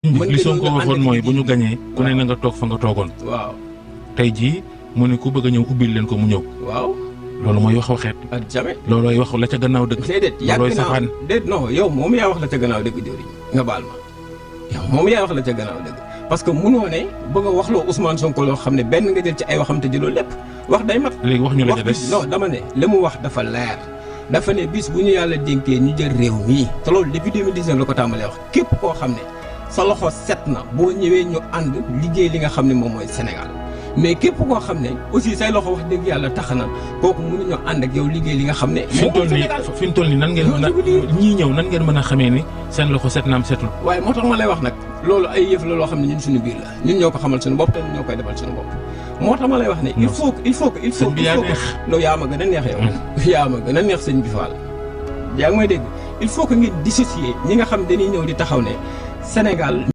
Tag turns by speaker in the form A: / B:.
A: li Sonko waxoon mooy bu ñu gañee ku ne na nga toog fa nga toogoon.
B: waaw
A: tey jii mu ne ku bëgg a ñëw ubbil leen ko mu ñëw.
B: waaw.
A: loolu mooy wax waxeet.
B: ak jamais.
A: loolooy wax la ca gannaaw dëgg.
B: déedéet
A: loolooy safaan.
B: déet non yow moom yaa wax la ca gannaaw dëgg jëriñ nga baal ma yow moom yaa wax la ca gannaaw dëgg parce que munoo ne bëgg a waxloo Ousmane Sonko loo xam ne benn nga jël ci ay waxam te jëloo lépp wax day mat.
A: léegi wax ñu la ca des
B: non dama ne li mu wax dafa leer dafa ne bis bu ñu yàlla dénkee ñu jël réew mii te loolu depuis 2019 la ko tàmbalee wax képp koo xam ne sa loxo set na boo ñëwee ñu ànd liggéey li nga xam ne moom mooy Sénégal mais képp koo xam ne aussi say loxo wax dëgg yàlla tax na kooku mënuñoo ànd ak yow liggéey li nga xam ne.
A: fi mu toll nii nan ngeen mën a ñii ñëw nan ngeen mën a xamee ni seen loxo set naam setul.
B: waaye moo tax ma lay wax nag loolu ay yëf la loo xam ne ñun suñu biir la ñun ñoo ko xamal suñu bopp te ñun ñoo koy defal suñu bopp moo tax ma lay wax ne. il faut que
A: sëñ bi yaa neex.
B: loolu yaa ma gën a neex yow. yaa ma gën a neex sëñ bi Fall. yaa ngi may dégg il faut que ngeen dissocier ñi nga xam dañuy ñëw di taxaw ne Sénégal.